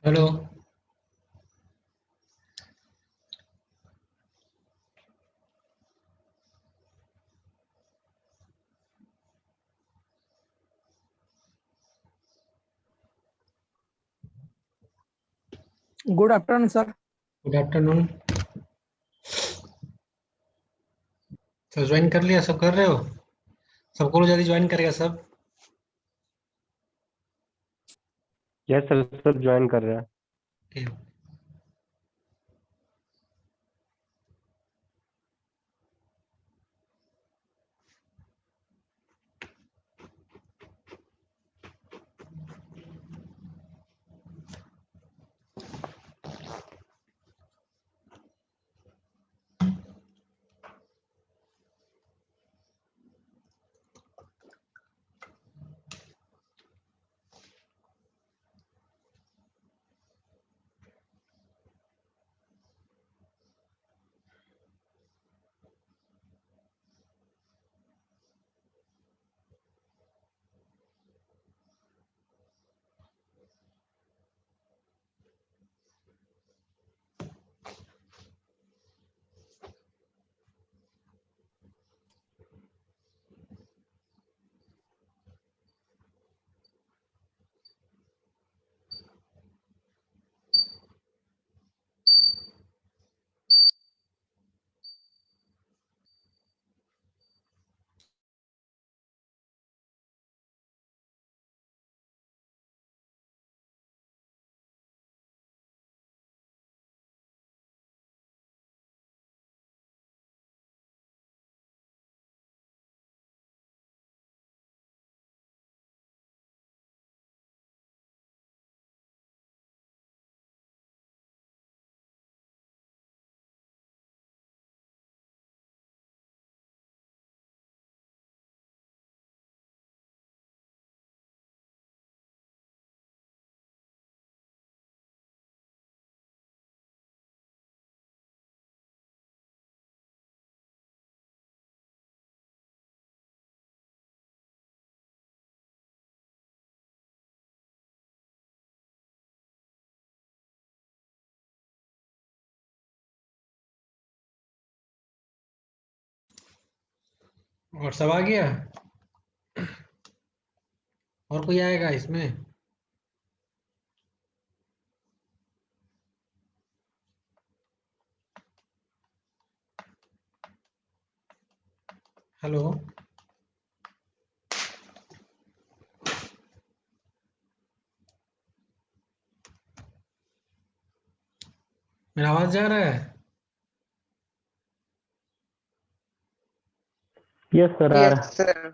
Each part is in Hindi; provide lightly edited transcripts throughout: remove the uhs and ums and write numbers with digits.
Hello. Good afternoon sir. Good afternoon. सब ज्वाइन कर लिया? सब कर रहे हो? सबको जल्दी ज्वाइन करेगा सब। यस सर, सब ज्वाइन कर रहे हैं। ठीक। और सब आ गया? और कोई आएगा इसमें? हेलो। मेरा आवाज जा रहा है? यस सर, आ रहा यस सर।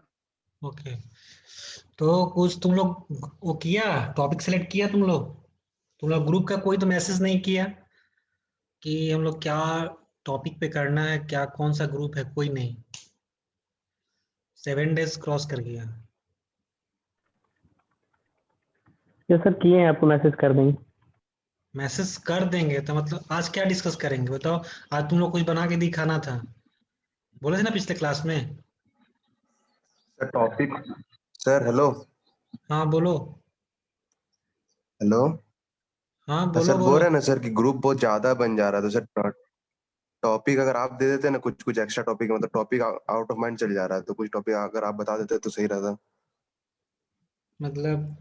ओके। तो कुछ तुम लोग वो किया, टॉपिक सेलेक्ट किया तुम लोग ग्रुप का कोई तो मैसेज नहीं किया कि हम लोग क्या टॉपिक पे करना है, क्या कौन सा ग्रुप है? कोई नहीं। 7 डेज क्रॉस कर गया। है। यस सर, किए हैं, आपको मैसेज कर देंगे। मैसेज कर देंगे तो मतलब आज क्या डिस्कस करेंगे बताओ? आज तुम लोग कुछ बना के दिखाना था, बोले थे ना पिछले क्लास में। Sir topic. Sir hello. हाँ बोलो। हेलो। हाँ बोलो सर बोल बोलो। रहे हैं ना सर कि ग्रुप बहुत ज्यादा बन जा रहा था सर। टॉपिक अगर आप दे देते ना कुछ कुछ एक्स्ट्रा टॉपिक, मतलब टॉपिक आउट ऑफ माइंड चल जा रहा है, तो कुछ टॉपिक अगर आप बता देते तो सही रहता। मतलब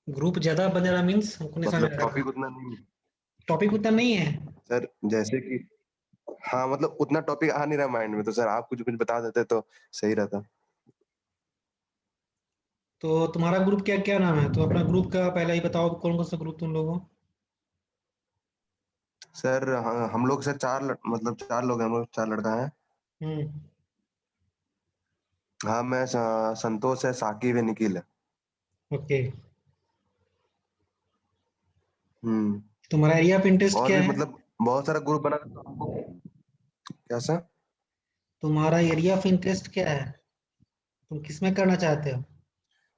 ग्रुप ज्यादा बन रहा मीन्स हमको नहीं समझ मतलब आ रहा। टॉपिक उतना नहीं। टॉपिक उतना नहीं है? सर जैसे कि हाँ, मतलब उतना टॉपिक आ नहीं रहा माइंड में, तो सर आप कुछ कुछ बता देते तो सही रहता। तो तुम्हारा ग्रुप क्या क्या नाम है? तो अपना ग्रुप का पहले ही बताओ, कौन कौन सा ग्रुप तुम लोग हो? सर हाँ, हम लोग सर मतलब 4 लोग हैं, हम लोग 4 लड़का हैं। हम्म। हाँ मैं संतोष है, साकिब है, निखिल है। ओके। हम्म। तुम्हारा एरिया ऑफ इंटरेस्ट और क्या भी है? मतलब बहुत सारा ग्रुप बना तो हमको क्या सर। तुम्हारा एरिया ऑफ इंटरेस्ट क्या है? तुम किस में करना चाहते हो?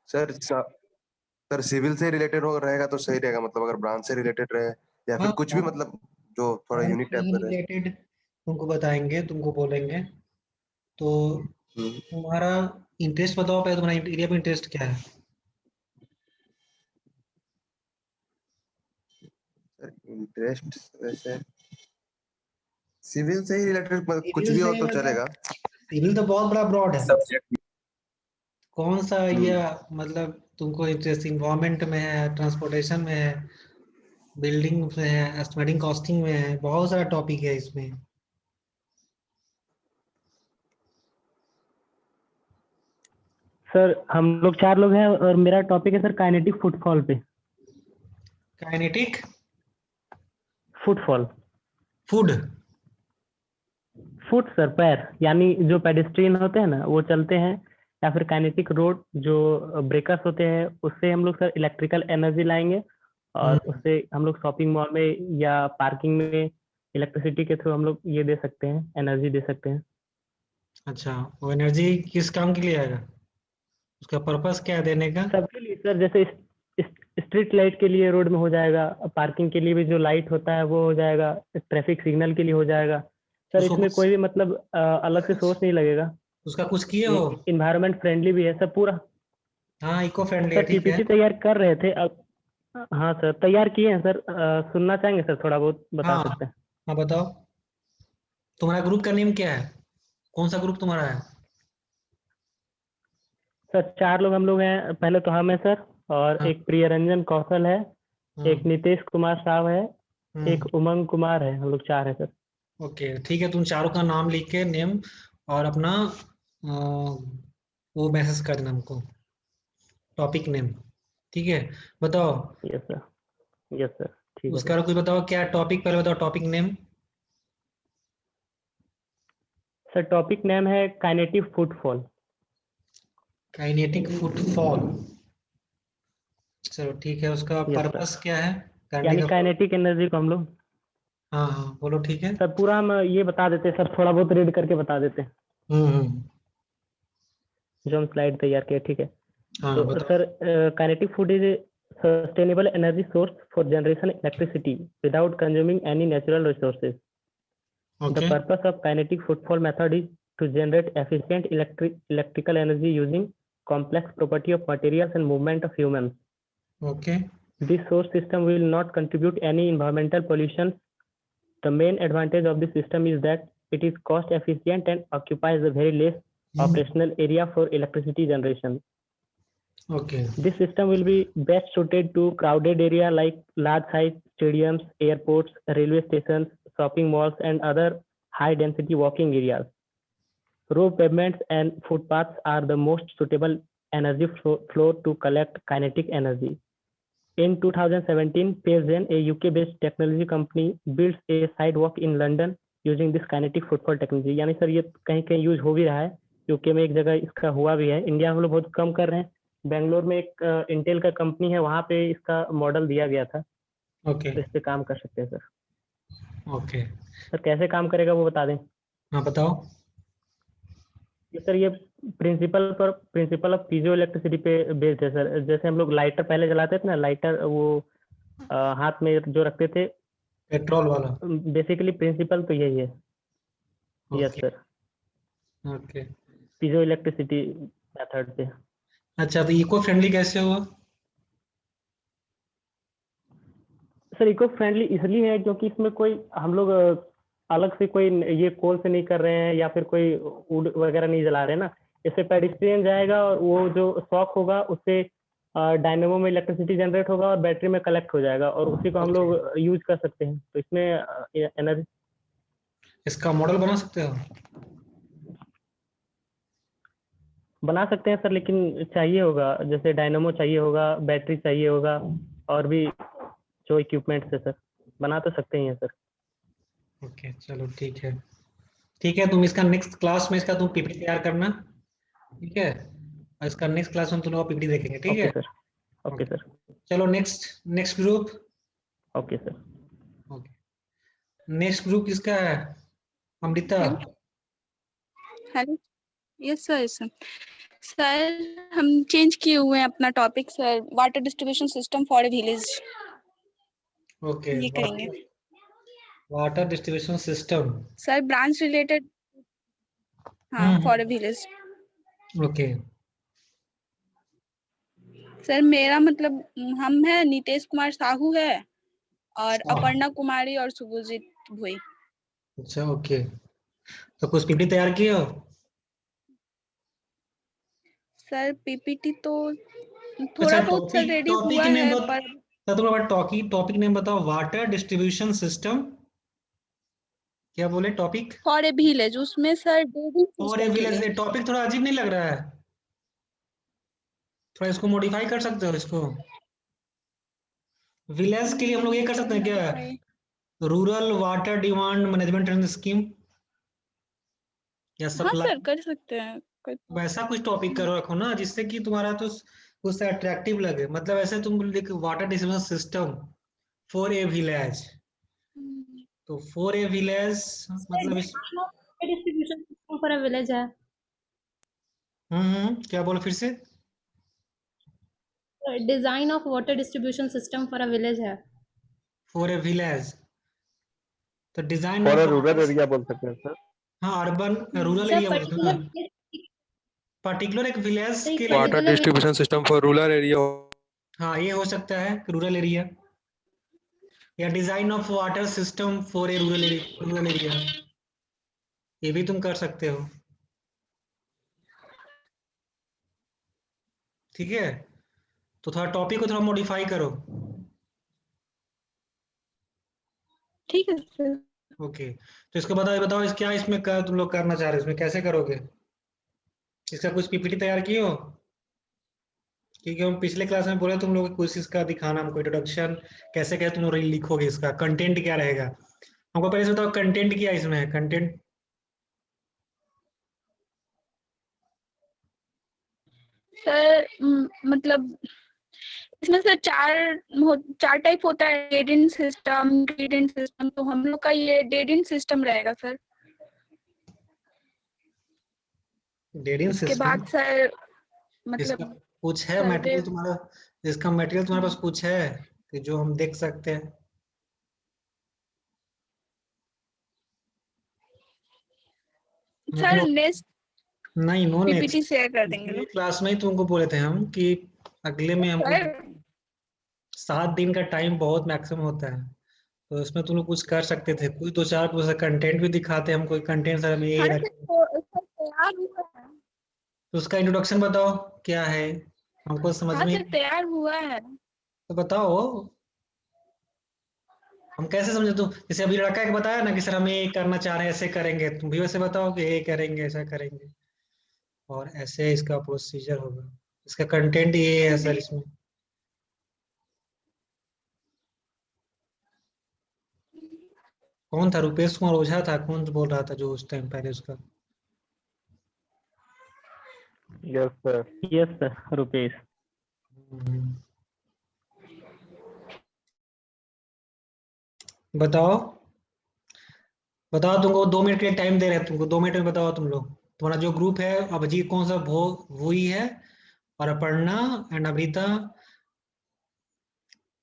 सर सर सिविल से रिलेटेड हो रहेगा तो सही रहेगा, मतलब अगर ब्रांच से रिलेटेड रहे या फिर हाँ, कुछ भी, मतलब जो थोड़ा ब्रांच यूनिक से टाइप ही का रहे। रिलेटेड तुमको बताएंगे, तुमको बोलेंगे। तो हम्म। तुम्हारा इंटरेस्ट बताओ पहले, तुम्हारा एरिया ऑफ इंटरेस्ट क्या है? इंटरेस्ट वैसे सिविल से ही रिलेटेड कुछ सिविल भी हो से तो मतलब चलेगा। सिविल तो बहुत बड़ा ब्रॉड है। सब्जेक्ट। कौन सा ये मतलब तुमको इंटरेस्ट इन्वायरमेंट में है, ट्रांसपोर्टेशन में है, बिल्डिंग में है, एस्टिमेटिंग कॉस्टिंग में है, बहुत सारा टॉपिक है इसमें। सर हम लोग 4 लोग हैं और मेरा टॉपिक है सर काइनेटिक फुटफॉल पे। Kinetic footfall, food. Foot sir पैर, यानी जो पेडेस्ट्रियन होते हैं ना वो चलते हैं, या फिर काइनेटिक रोड जो ब्रेकर्स होते हैं उससे हम लोग सर इलेक्ट्रिकल एनर्जी लाएंगे और उससे हम लोग शॉपिंग मॉल में या पार्किंग में इलेक्ट्रिसिटी के थ्रू हम लोग ये दे सकते हैं, एनर्जी दे सकते हैं। अच्छा, वो एनर्जी किस काम के लिए आएगा? उसका पर्पस क्या है देने का? सबके लिए सर, जैसे स्ट्रीट लाइट के लिए रोड में हो जाएगा, पार्किंग के लिए भी जो लाइट होता है वो हो जाएगा, ट्रैफिक सिग्नल के लिए हो जाएगा सर। उसको इसमें कुछ कोई भी मतलब अलग से सोर्स नहीं लगेगा। उसका कुछ किए ये हो? इन्वायरमेंट फ्रेंडली भी है सर पूरा। हाँ, इको फ्रेंडली है, सर ठीक है। पीपीटी तैयार कर रहे थे अब। हाँ सर तैयार किए हैं सर, सुनना चाहेंगे सर? थोड़ा बहुत बता हाँ सकते हैं। हाँ, बताओ। तुम्हारा ग्रुप का नेम क्या है? कौन सा ग्रुप तुम्हारा है? सर 4 लोग हम लोग हैं, पहले तो हम हैं सर, और हाँ। एक प्रियरंजन कौशल है, एक हम्म। नितेश कुमार साव है, एक हम्म। उमंग कुमार है, हम लोग 4 हैं सर। ओके, ठीक है, तुम चारों का नाम लिख के नेम और अपना वो मैसेज कर देना हमको, टॉपिक नेम। ठीक है, बताओ। यस सर, यस सर, ठीक है उसका सर। कुछ बताओ, क्या टॉपिक, पहले बताओ topic name. Sir topic name है काइनेटिक फुटफॉल। Kinetic footfall. चलो ठीक है, उसका यस सर, पर्पस क्या है करने यानी का? काइनेटिक एनर्जी को हम लोग हाँ हाँ, बोलो, ठीक है। सर पूरा हम ये बता देते हैं सर, थोड़ा बहुत रीड करके बता देते हैं हम्म। जो हम स्लाइड तैयार किए, ठीक है। हाँ, तो बताओ। Sir kinetic food is sustainable energy source for generation electricity without consuming any natural resources. The okay. purpose of kinetic footfall method is to generate efficient electrical energy using complex property of materials and movement of humans. Okay. This source system will not contribute any environmental pollution. The main advantage of this system is that it is cost efficient and occupies a very less operational area for electricity generation. Okay. This system will be best suited to crowded area like large size stadiums, airports, railway stations, shopping malls, and other high density walking areas. Road pavements and footpaths are the most suitable energy flow to collect kinetic energy. In 2017, Payzen, a UK-based technology company, built a sidewalk in London using this kinetic footfall technology. यानी सर ये कहीं कहीं यूज हो भी रहा है, यूके में एक जगह इसका हुआ भी है, इंडिया में हम लोग बहुत कम कर रहे हैं। बेंगलोर में एक इंटेल का कंपनी है, वहाँ पे इसका मॉडल दिया गया था, ओके। तो इस पे काम कर सकते हैं सर। ओके। सर कैसे काम करेगा वो बता दें? हाँ, बताओ। ये सर ये प्रिंसिपल ऑफ पीजो इलेक्ट्रिसिटी पे बेस्ड है सर। जैसे हम लोग लाइटर पहले जलाते थे ना, लाइटर वो हाथ में जो रखते थे, पेट्रोल वाला। बेसिकली प्रिंसिपल तो यही है। Yes okay. Sir, okay. Piezo electricity method से। अच्छा, तो इको फ्रेंडली कैसे हुआ? सर इको फ्रेंडली इसलिए है क्योंकि इसमें कोई हम लोग अलग से कोई ये कोल से नहीं कर रहे हैं या फिर कोई वुड वगैरह नहीं जला रहे हैं ना। इससे पेडिस्ट्रियन जाएगा और वो जो शॉक होगा उससे डायनेमो में इलेक्ट्रिसिटी जनरेट होगा और बैटरी में कलेक्ट हो जाएगा और उसी को हम ओके, लोग यूज कर सकते हैं। तो इसमें एनर्जी इसका मॉडल बना सकते हो? बना सकते हैं सर, लेकिन चाहिए होगा, जैसे डायनेमो चाहिए होगा, बैटरी चाहिए होगा, और भी जो इक्विपमेंट्स है सर। बना तो सकते ही हैं सर। ओके, चलो ठीक है। ठीक है, तुम इसका नेक्स्ट क्लास में इसका तुम पीपीटी तैयार करना। ठीक है, और इसका नेक्स्ट क्लास में तुम लोग पीपीटी देखेंगे, ठीक ओके है? सर, ओके ओके, सर, चलो next next group. Okay sir. Okay, next group किसका है? Amrita. Hello hello. Yes sir, yes sir. Sir हम चेंज किए हुए हैं अपना topic sir, water distribution system for a village, okay, ये करेंगे water distribution system. Sir, branch related. हाँ, for a village. Okay. Sir मेरा मतलब हम है, नितेश कुमार साहू है, और अच्छा। अपर्णा कुमारी और शुभजीत भुई। अच्छा ओके, तो कुछ पीपीटी तैयार किए हो? सर पीपीटी तो अच्छा थोड़ा बहुत सर रेडी टॉपिक हुआ नेम है बताओ, पर तो तुम्हारा टॉपिक नेम बताओ, वाटर डिस्ट्रीब्यूशन सिस्टम। क्या बोले टॉपिक? फॉर ए विलेज, उसमें सर डेयरी और ये सिस्टम विलेज, चाहिए। टॉपिक थोड़ा अजीब नहीं लग रहा है? थोड़ा इसको मॉडिफाई कर सकते हो इसको। विलेज के लिए हम लोग ये कर सकते हैं क्या, modify. Rural water demand management and scheme या हाँ सप्लाई, सर कर सकते हैं कोई। वैसा कुछ टॉपिक करो रखो ना, जिससे कि तुम्हारा तो उससे अट्रैक्टिव लगे। मतलब ऐसे तुम लिखो water distribution system for a village, तो फॉर ए विलेज मतलब इस distribution system for a village है। क्या बोलो फिर से? Design of water distribution system for a village है। फॉर ए विलेज, तो design for of, rural area बोल सकते हैं सर। हाँ अर्बन रूरल सर एरिया बोल सकते हैं ना, पर्टिकुलर एक विलेज के लिए। Water distribution system for rural area. हाँ ये हो सकता है रूरल एरिया, या design of water system for A rural area, ये भी तुम कर सकते हो। ठीक है, तो थोड़ा टॉपिक को थोड़ा मॉडिफाई करो। ठीक है सर। ओके, तो इसको बताओ, बताओ इस क्या इसमें कर, तुम लोग करना चाह रहे हो, इसमें कैसे करोगे? इसका कुछ पीपीटी तैयार किए हो? क्योंकि हम पिछले क्लास में बोले तुम लोग कुछ इसका दिखाना हमको, इंट्रोडक्शन कैसे कैसे तुम लोग लिखोगे, इसका कंटेंट क्या रहेगा हमको पहले से बताओ। कंटेंट क्या इसमें है, कंटेंट? सर मतलब इसमें सर चार टाइप होता है, डेडिंग सिस्टम, ग्रेडिंग सिस्टम। तो हम लोग का ये डेडिंग सिस्टम रहेगा सर। डेडिंग उसके सिस्टम, बाद सर इसका मतलब कुछ है सर्वे। मटेरियल तुम्हारा? इसका मटेरियल तुम्हारे पास कुछ है कि जो हम देख सकते हैं? सर नो, नेक्स्ट नहीं नो नेक्स्ट, पीपीटी शेयर कर देंगे पिछले ना क्लास में ही तुमको बोले थे हम कि अगले में हमको सर। 7 दिन का टाइम बहुत मैक्सिमम होता है, तो इसमें तुम लोग कुछ कर सकते थे, कुछ दो चार कंटेंट भी दिखाते, हम कोई कंटेंट सर हमें ये हाँ सर रख, सर तैयार हुआ है। तो उसका इंट्रोडक्शन बताओ क्या है, हमको समझ हाँ में। सर तैयार हुआ है। तो बताओ, हम कैसे समझे? तुम जैसे अभी लड़का एक बताया ना कि सर हम ये करना चाह रहे हैं, ऐसे करेंगे, तुम भी वैसे बताओ कि ये करेंगे, ऐसा करेंगे, और ऐसे इसका प्रोसीजर होगा, इसका कंटेंट ये है सर इसमें। कौन था, रुपेश कुमार ओझा था, कौन बोल रहा था जो उस टाइम पहले उसका? Yes sir. Yes sir, Rupesh. हम्म, बताओ, बताओ, तुमको 2 मिनट के लिए टाइम दे रहे हैं, तुमको 2 मिनट में बताओ तुम लोग। तुम्हारा जो ग्रुप है, अभिजीत कौन सा वही है, और अपर्णा एंड अमृता,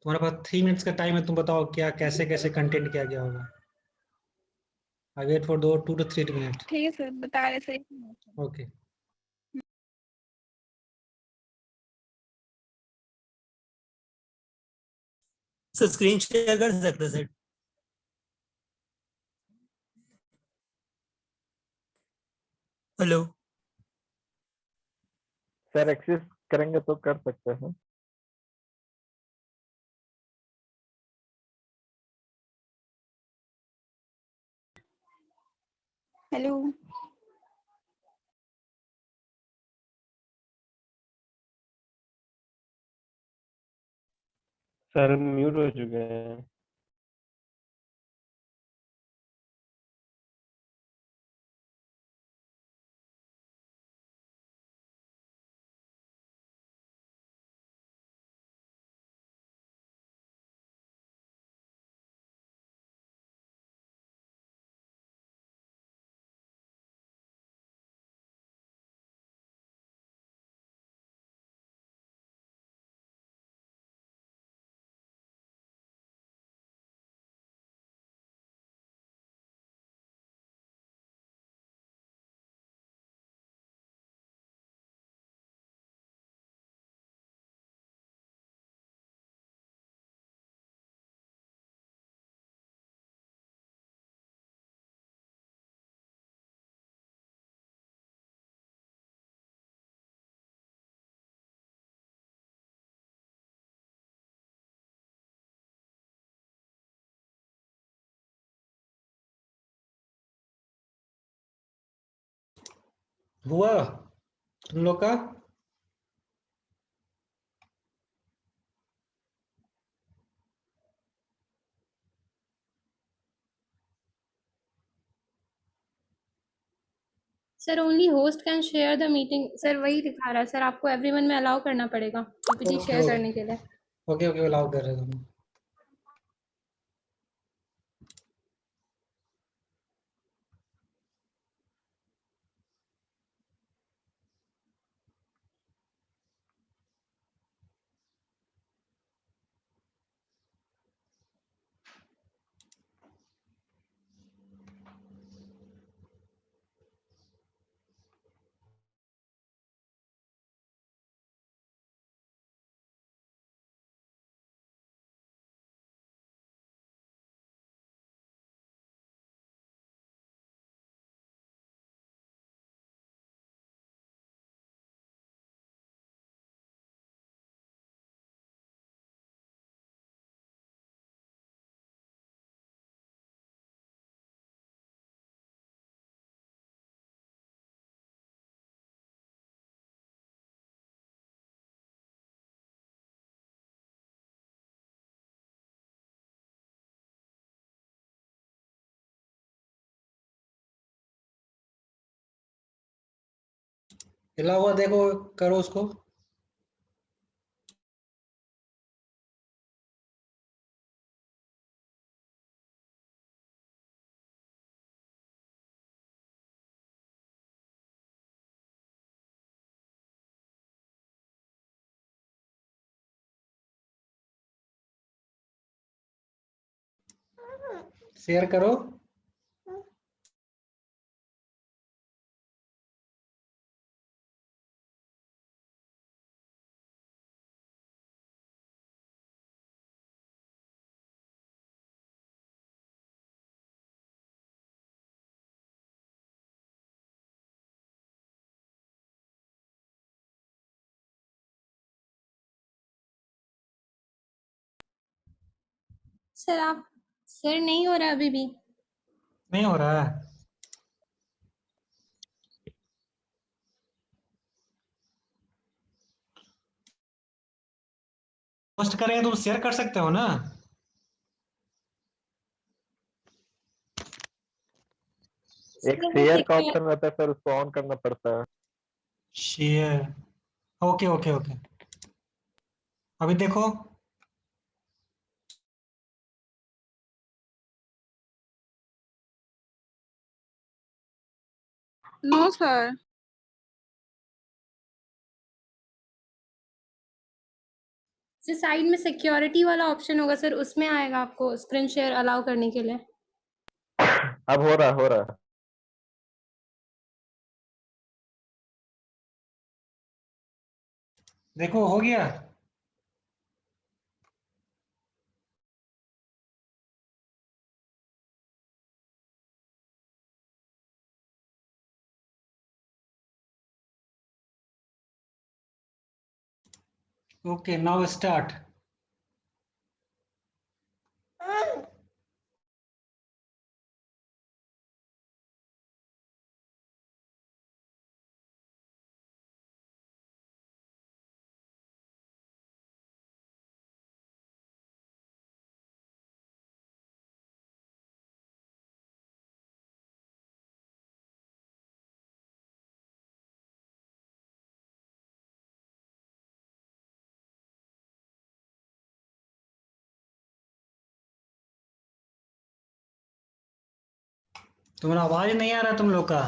तुम्हारे पास 3 मिनट्स का टाइम है, तुम बताओ क्या कैसे कैसे कंटेंट किया गया होगा। I wait for 2 to 3 minute. ठीक है सर बता रहे सही। ओके, सर स्क्रीन शेयर कर सकते हैं सर? हेलो सर एक्सेस करेंगे तो कर सकते हैं। हेलो। सर म्यूट हो चुके हैं। हुआ तुम लोग का? Sir only host can share the meeting, sir वही दिखा रहा है सर, आपको एवरीवन में अलाउ करना पड़ेगा पीपीटी ओके शेयर करने के लिए। ओके ओके, अलाउ कर रहे तुम। हिला हुआ देखो, करो उसको। शेयर करो। सर आप, सर नहीं हो रहा अभी भी। नहीं हो रहा है? पोस्ट करेंगे तो शेयर कर सकते हो ना? एक शेयर का ऑप्शन रहता है सर, उसको ऑन करना पड़ता है। Share, okay okay okay. अभी देखो। No sir. सर साइड में सिक्योरिटी वाला ऑप्शन होगा सर, उसमें आएगा आपको स्क्रीन शेयर अलाउ करने के लिए। अब हो रहा है। देखो हो गया। Okay, now start. तुम्हारा आवाज नहीं आ रहा तुम लोग का।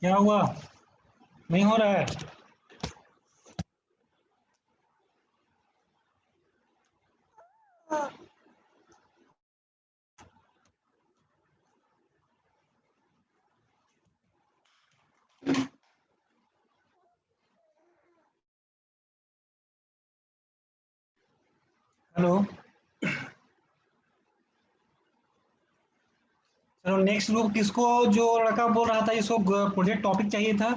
क्या हुआ? नहीं हो रहा है? हेलो। चलो नेक्स्ट ग्रुप किसको, जो लड़का बोल रहा था इसको प्रोजेक्ट टॉपिक चाहिए था।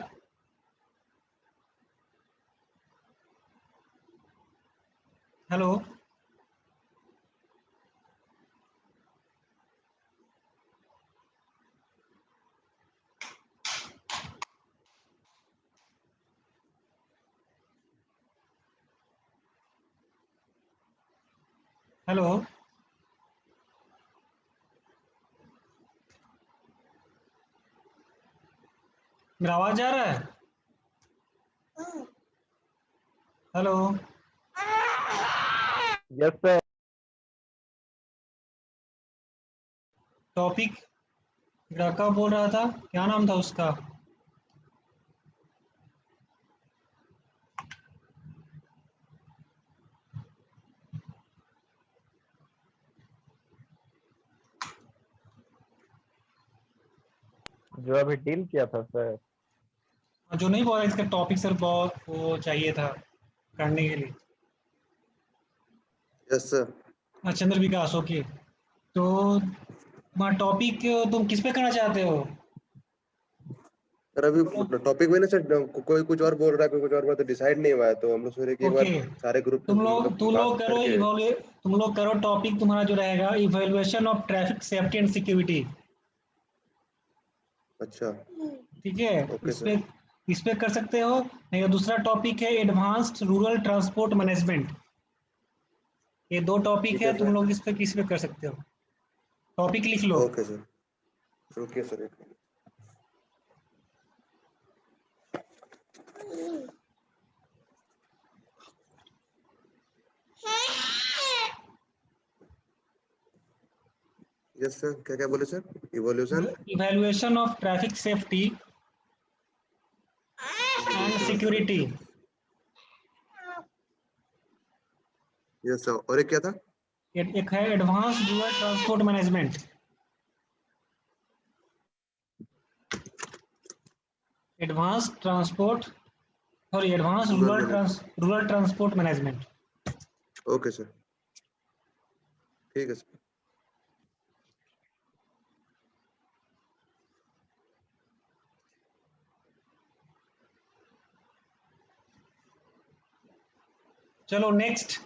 हेलो। हेलो। मेरा आवाज जा रहा है? हेलो। Yes sir. टॉपिक लड़का बोल रहा था, क्या नाम था उसका? जो अभी डील किया था सर। जो नहीं बोला इसका टॉपिक सर, बहुत वो चाहिए था करने के लिए। Yes sir. Chandra Vikas, okay. तो टॉपिक तुम किस पे करना चाहते हो? सर अभी टॉपिक में ना सर, कोई कुछ और बोल रहा है, कोई कुछ और बोल रहा है, तो डिसाइड नहीं हुआ है, तो हम लोग सोच रहे हैं कि एक बार ओके, सारे ग्रुप तुम लोग मतलब तुम बात लोग करो करके। तुम लोग करो, टॉपिक तुम्हारा जो रहेगा evaluation of traffic safety and security. अच्छा। ठीक है, ओके इस सर। पे इस पे कर सकते हो। नहीं तो दूसरा टॉपिक है एडवांस्ड रूरल ट्रांसपोर्ट मैनेजमेंट। ये दो टॉपिक ठीक है है, तुम सर। लोग इस पे किस पे कर सकते हो। टॉपिक लिख लो। Okay sir. रुकिए सर एक मिनट। यस सर, क्या क्या बोले sir? Evolution evaluation of traffic safety and security. Yes sir, और एक क्या था? एक है advance rural transport management. Advance transport sorry advance rural management. Rural transport management. Okay sir, ठीक है सर। चलो नेक्स्ट।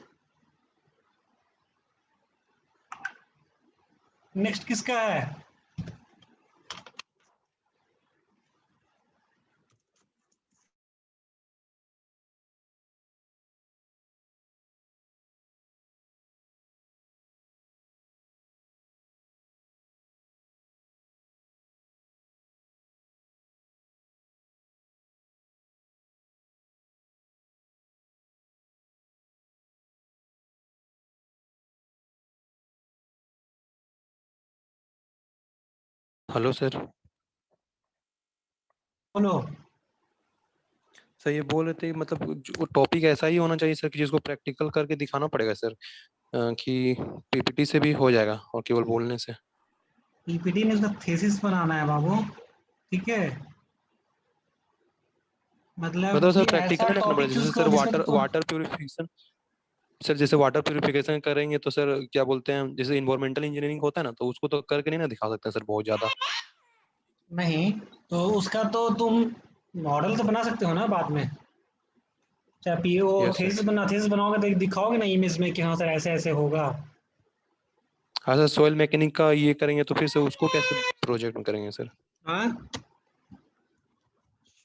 नेक्स्ट किसका है? Hello sir. बोलो। सर ये बोल रहे थे मतलब जो टॉपिक ऐसा ही होना चाहिए सर कि जिसको प्रैक्टिकल करके दिखाना पड़ेगा सर, कि पीपीटी से भी हो जाएगा और केवल बोलने से। पीपीटी में उसका थीसिस बनाना है बाबू। ठीक है, मतलब मतलब कि सर प्रैक्टिकल ऐसा नहीं रखना टॉपिक पड़ेगा, चूज जैसे करो सर जिसमें वाटर तुमको। Water purification. सर जैसे वाटर प्यूरिफिकेशन करेंगे तो सर क्या बोलते हैं, जैसे इन्वायरमेंटल इंजीनियरिंग होता है ना, तो उसको तो करके नहीं ना दिखा सकते हैं सर बहुत ज्यादा। नहीं, तो उसका तो तुम मॉडल तो बना सकते हो ना बाद में। चाहे पीओ यस सर। थीसिस बनाओगे तो दिखाओगे ना इमेज में कि हाँ सर ऐसे ऐसे होगा। हाँ सर, सॉइल मैकेनिक का ये करेंगे तो फिर से उसको कैसे प्रोजेक्ट में करेंगे सर? हाँ,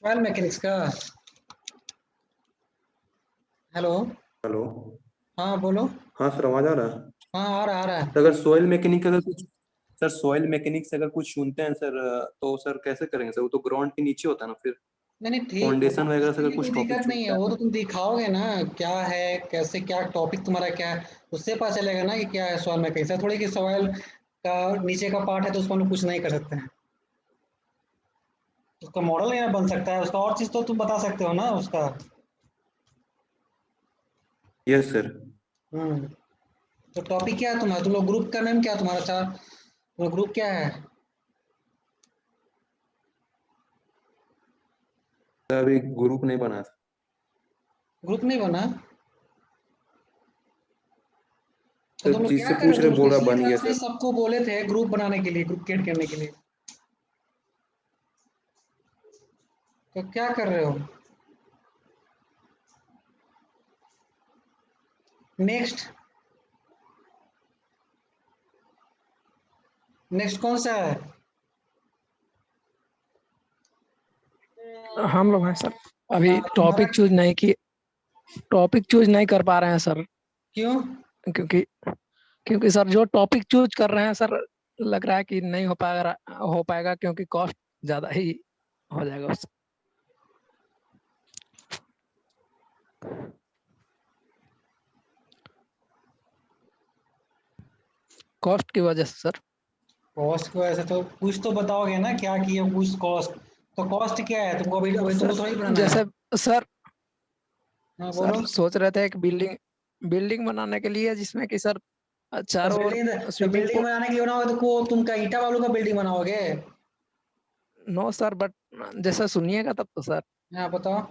सॉइल मैकेनिक्स का। हेलो। हेलो। हाँ बोलो। हाँ सर, आवाज आ रहा है? हाँ आ रहा तो है। अगर सॉइल मैकेनिक अगर कुछ, सर सॉइल मैकेनिक से अगर कुछ सुनते हैं सर, तो सर कैसे करेंगे सर? वो तो ग्राउंड के नीचे होता है ना फिर। नहीं नहीं ठीक, फाउंडेशन वगैरह से उसके अगर लिए कोई कुछ टॉपिक दिक्कत नहीं है, छूटता है वो तो तो। तुम दिखाओगे ना क्या है, कैसे क्या टॉपिक तुम्हारा क्या है। उससे पता चलेगा ना कि क्या है सॉइल मैकेनिक्स। ऐसा थोड़ी कि सॉइल का नीचे का पार्ट है तो उसको हम लोग कुछ नहीं कर सकते हैं। उसका मॉडल नहीं बन सकता है, उसका और चीज तो तुम बता सकते हो ना उसका। Yes sir. तो टॉपिक क्या है तुम्हारा? तुम लोग ग्रुप का नेम क्या है तुम्हारा? चार तुम लोग ग्रुप क्या है? अभी ग्रुप नहीं बना। ग्रुप नहीं बना? तो सर तुम लोग क्या जिससे कर रहे पूछ हो? रहे तुम बोल रहा पिछली बन गया क्लास में सर। सबको बोले थे ग्रुप बनाने के लिए, ग्रुप क्रिएट करने के लिए, तो क्या कर रहे हो? नेक्स्ट, नेक्स्ट कौन सा है? हम लोग हैं सर, अभी हाँ, तुम्हारा टॉपिक चूज नहीं कर पा रहे हैं सर। क्यों? क्योंकि क्योंकि सर जो टॉपिक चूज कर रहे हैं सर, लग रहा है कि नहीं हो पाएगा क्योंकि कॉस्ट ज्यादा ही हो जाएगा उससे। कॉस्ट की वजह से सर। कॉस्ट की वजह से? तो कुछ तो बताओगे ना क्या किए कुछ कॉस्ट। तो कॉस्ट क्या है तुमको? अभी अभी तुमको थोड़ी बनाना है। जैसे सर हाँ सर बोलो। सोच रहे थे एक बिल्डिंग बनाने के लिए, जिसमें कि सर तो चारों ओर बिल्डिंग तो स्विमिंग बिल्डिंग पूल। बनाने के लिए बनाओगे तो तुम का ईटा वालों का बिल्डिंग बनाओगे? नो सर, बट जैसा सुनिएगा तब तो सर। हाँ बताओ।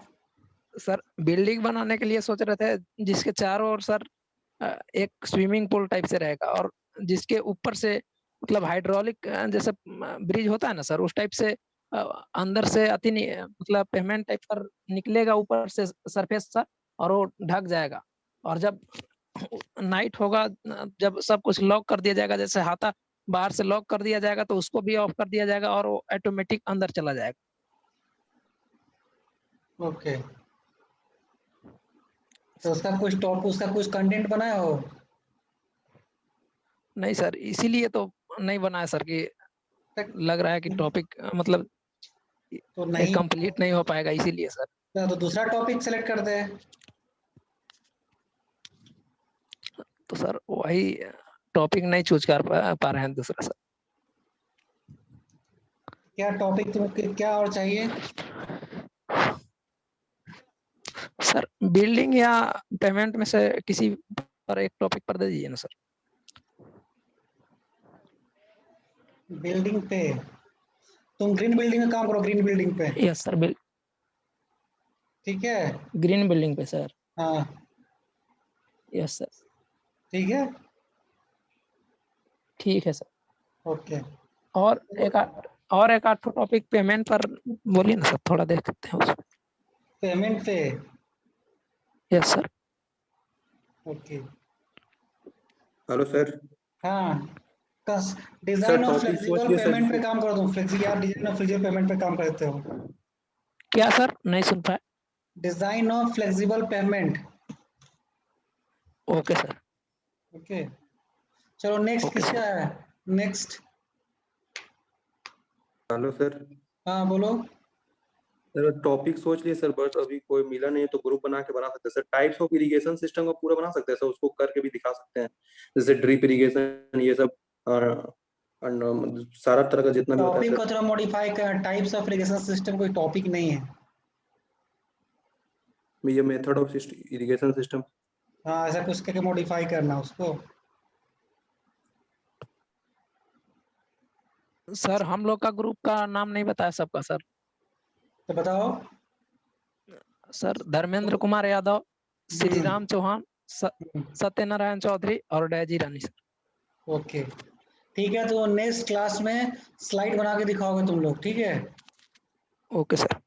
सर बिल्डिंग बनाने के लिए सोच रहे थे जिसके चारों ओर सर एक स्विमिंग पूल टाइप से रहेगा, और जिसके ऊपर से मतलब हाइड्रोलिक जैसे ब्रिज होता है ना सर, उस टाइप से अ, अंदर से मतलब पेमेंट टाइप पर निकलेगा ऊपर से सरफेस सा, और वो ढक जाएगा। और जब नाइट होगा, जब सब कुछ लॉक कर दिया जाएगा, जैसे हाथा बाहर से लॉक कर दिया जाएगा तो उसको भी ऑफ कर दिया जाएगा और वो ऑटोमेटिक अंदर चला जाएगा। ओके, तो उसका कुछ कंटेंट बनाया हो? नहीं सर, इसीलिए तो नहीं बना है सर कि लग रहा है कि टॉपिक मतलब तो नहीं, कंप्लीट नहीं हो पाएगा, इसीलिए सर। तो दूसरा टॉपिक सेलेक्ट करते हैं। तो सर वही टॉपिक नहीं चूज कर पा रहे हैं दूसरा सर। क्या टॉपिक तुमको क्या और चाहिए? सर बिल्डिंग या पेमेंट में से किसी पर एक टॉपिक पर दे दीजिए ना सर। बिल्डिंग पे तुम ग्रीन बिल्डिंग में काम करो, ग्रीन बिल्डिंग पे। यस सर, ठीक है। ग्रीन बिल्डिंग पे सर। हाँ यस सर। ठीक है। ठीक है सर। ओके। और एक आध टॉपिक पेमेंट पर बोलिए ना सर, थोड़ा देख सकते हैं उसमें। पेमेंट पे? Yes sir. Okay. Hello sir. हाँ, कस सर डिजाइन ऑफ टॉपिक सोच फ्लेक्सिबल लिए सर पेमेंट पे जिसको। काम करो तुम। फ्लेक्सी यार, डिजाइन ऑफ फ्लेक्सिबल पेमेंट पे काम करते हो? क्या सर, नहीं सुन पाए। Design of flexible pavement. Okay sir. Okay, चलो नेक्स्ट ओके सर। किसका है? नेक्स्ट। Hello sir. हाँ बोलो। सर टॉपिक सोच लिए सर, बट अभी कोई मिला नहीं है, तो ग्रुप बना के बना सकते हैं sir. Types of irrigation system का पूरा बना सकते हैं सर, उसको करके भी दिखा सकते हैं। जैसे ड्रिप इरिगेशन ये सब, सारा तरह का जितना भी होता है टॉपिक सर। को थोड़ा मॉडिफाई कर, टाइप्स ऑफ इरिगेशन सिस्टम कोई टॉपिक नहीं है। ये मेथड ऑफ इरिगेशन सिस्टम। हाँ, ऐसा कुछ करके मॉडिफाई करना उसको। सर हम लोग का ग्रुप का नाम नहीं बताया सबका सर। तो बताओ। सर धर्मेंद्र कुमार यादव, श्री हम्म, राम चौहान, सत्यनारायण चौधरी और डैजी रानी सर। ओके ठीक है। तो नेक्स्ट क्लास में स्लाइड बना के दिखाओगे तुम लोग, ठीक है? Okay sir.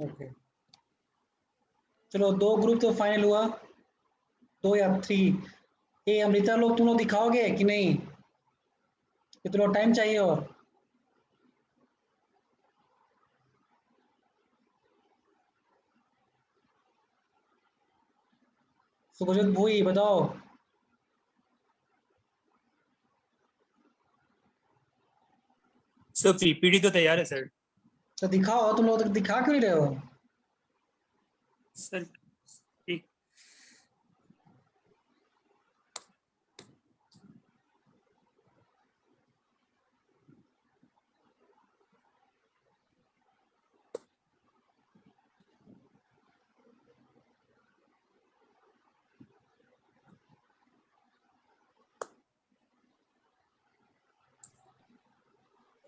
ओके, चलो दो ग्रुप तो फाइनल हुआ, दो या थ्री। ये अमृता लोग तुम लोग दिखाओगे कि नहीं? कितना टाइम चाहिए और? सुभज्योत भूई बताओ। सर पीपीटी तो तैयार है सर। तो दिखाओ, तुम लोग तो दिखा क्यों नहीं रहे हो? सर एक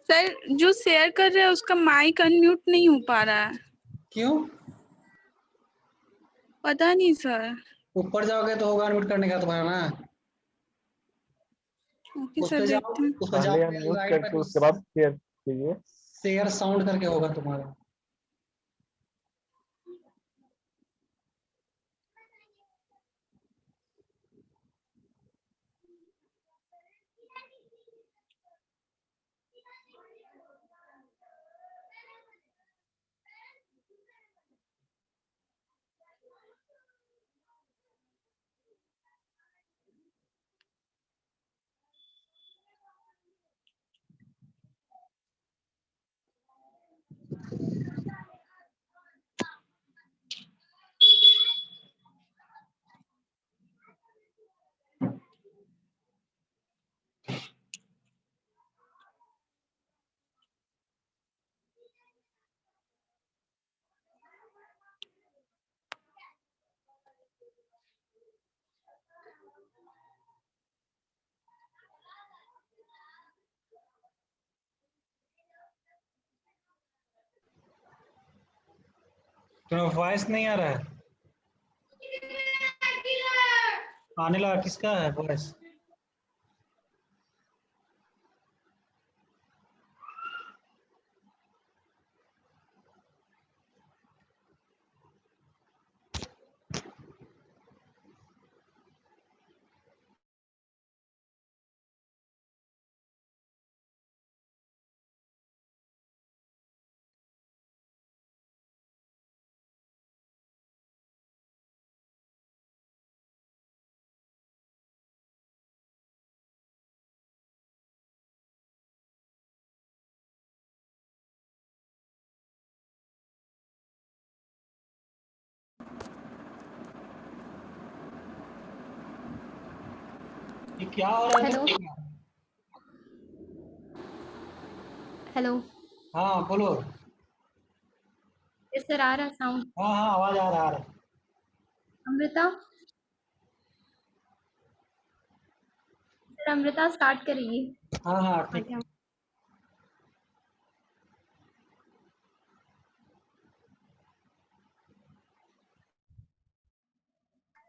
सर जो शेयर कर रहे हैं उसका माइक अनम्यूट नहीं हो पा रहा है, क्यों? पता नहीं सर। ऊपर जाओगे तो होगा अनम्यूट करने का तुम्हारा ना। ओके उस सर, पे जाओ, देखते हैं। उस पे पहले जाओगे अनम्यूट राइट करके पे उसके बाद शेयर कीजिए। शेयर साउंड करके होगा तुम्हारा। तुम्हारा वॉइस नहीं आ रहा है? आने लगा, किसका है वॉइस? ये क्या हो रहा है हेलो तुम? हेलो। हाँ बोलो। इस सर आ रहा साउंड? हाँ हाँ, आवाज आ रहा है। अमृता, सर अमृता स्टार्ट करेगी। हाँ हाँ ठीक है।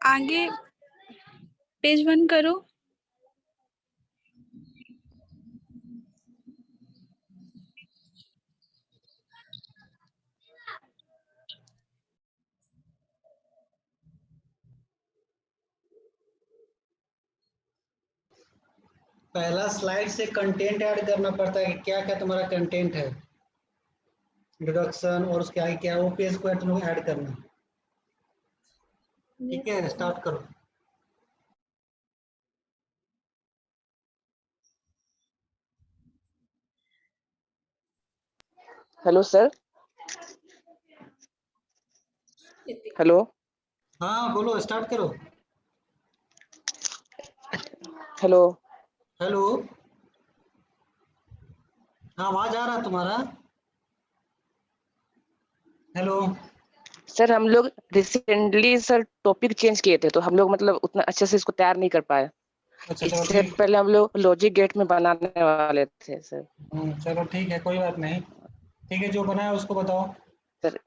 आगे आगे पेज 1 करो। पहला स्लाइड से कंटेंट ऐड करना पड़ता है कि क्या क्या तुम्हारा कंटेंट है, इंट्रोडक्शन और उसके आगे क्या है, वो पेज को तुम लोग ऐड करना। ठीक है, स्टार्ट करो। Hello sir. हेलो। हाँ बोलो, स्टार्ट करो। हेलो। हेलो, हाँ आवाज आ रहा है तुम्हारा? हेलो। सर हम लोग रिसेंटली सर टॉपिक चेंज किए थे तो हम लोग मतलब उतना अच्छे से इसको तैयार नहीं कर पाए। अच्छा चलो इससे ठीक। पहले हम लोग लॉजिक गेट में बनाने वाले थे सर। चलो ठीक है, कोई बात नहीं। ठीक है, जो बनाया उसको बताओ। Sir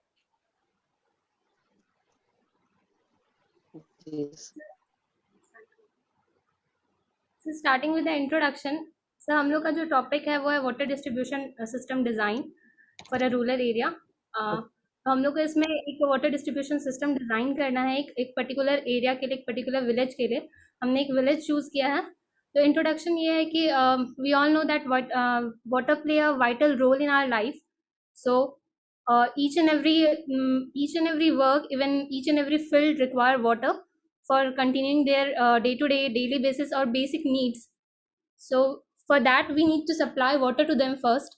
ji starting with the introduction. Sir हम लोग का जो टॉपिक है वो है water distribution system design for a rural area. तो हम लोग को इसमें एक वाटर डिस्ट्रीब्यूशन सिस्टम डिज़ाइन करना है एक पर्टिकुलर एरिया के लिए, एक पर्टिकुलर विलेज के लिए। हमने एक विलेज चूज़ किया है। तो इंट्रोडक्शन ये है कि we all know that water play a vital role in our life. So each and every work, even each and every field require water for continuing their day-to-day daily basis or basic needs. So for that we need to supply water to them first.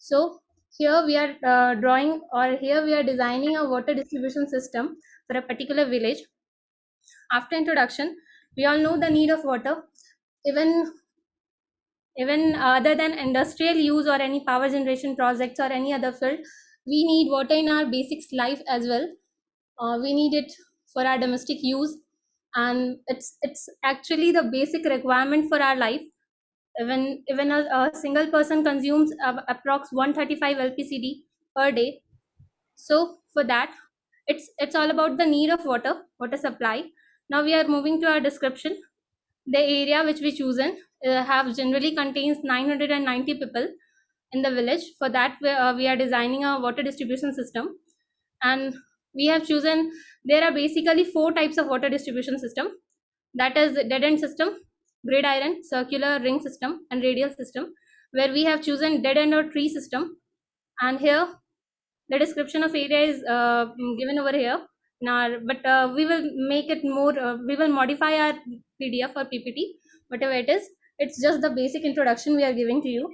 So here we are drawing, or here we are designing a water distribution system for a particular village. After introduction, we all know the need of water. Even other than industrial use or any power generation projects or any other field, we need water in our basics life as well. We need it for our domestic use, and it's actually the basic requirement for our life. Even a single person consumes approx 135 LPCD per day. So for that, it's all about the need of water supply. Now we are moving to our description. The area which we chosen have generally contains 990 people in the village. For that, we are designing a water distribution system, and we have chosen, there are basically 4 types of water distribution system. That is dead end system, gridiron, circular, ring system, and radial system, where we have chosen dead end or tree system. And here the description of area is given over here now, but we will make it more, we will modify our PDF or PPT, whatever it is. It's just the basic introduction we are giving to you.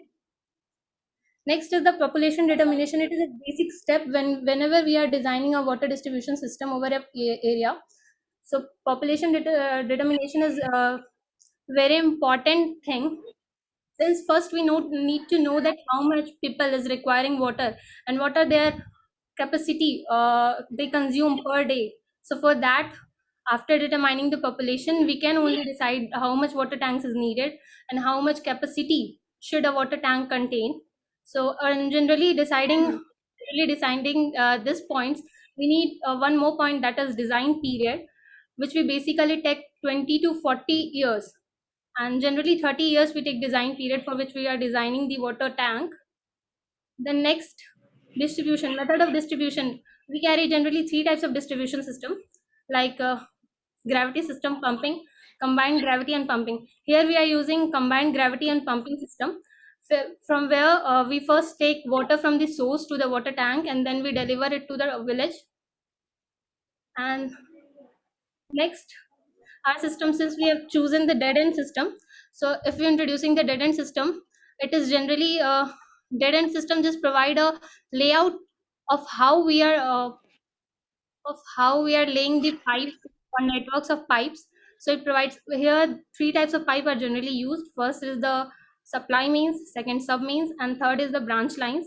Next is the population determination. It is a basic step whenever we are designing a water distribution system over a area. So population determination is a very important thing, since first we need to know that how much people is requiring water and what are their capacity they consume per day. So for that, after determining the population, we can only decide how much water tanks is needed and how much capacity should a water tank contain. So generally deciding this points, we need one more point, that is design period, which we basically take 20 to 40 years, and generally 30 years we take design period for which we are designing the water tank. The next, distribution, method of distribution. We carry generally 3 types of distribution system, like gravity system, pumping, combined gravity and pumping. Here we are using combined gravity and pumping system, from where we first take water from the source to the water tank and then we deliver it to the village. And next, our system, since we have chosen the dead end system, so if we're introducing the dead end system, it is generally dead end system just provide a layout of how we are laying the pipes or networks of pipes. So it provides, here 3 types of pipe are generally used. First is the supply mains, second sub mains, and third is the branch lines.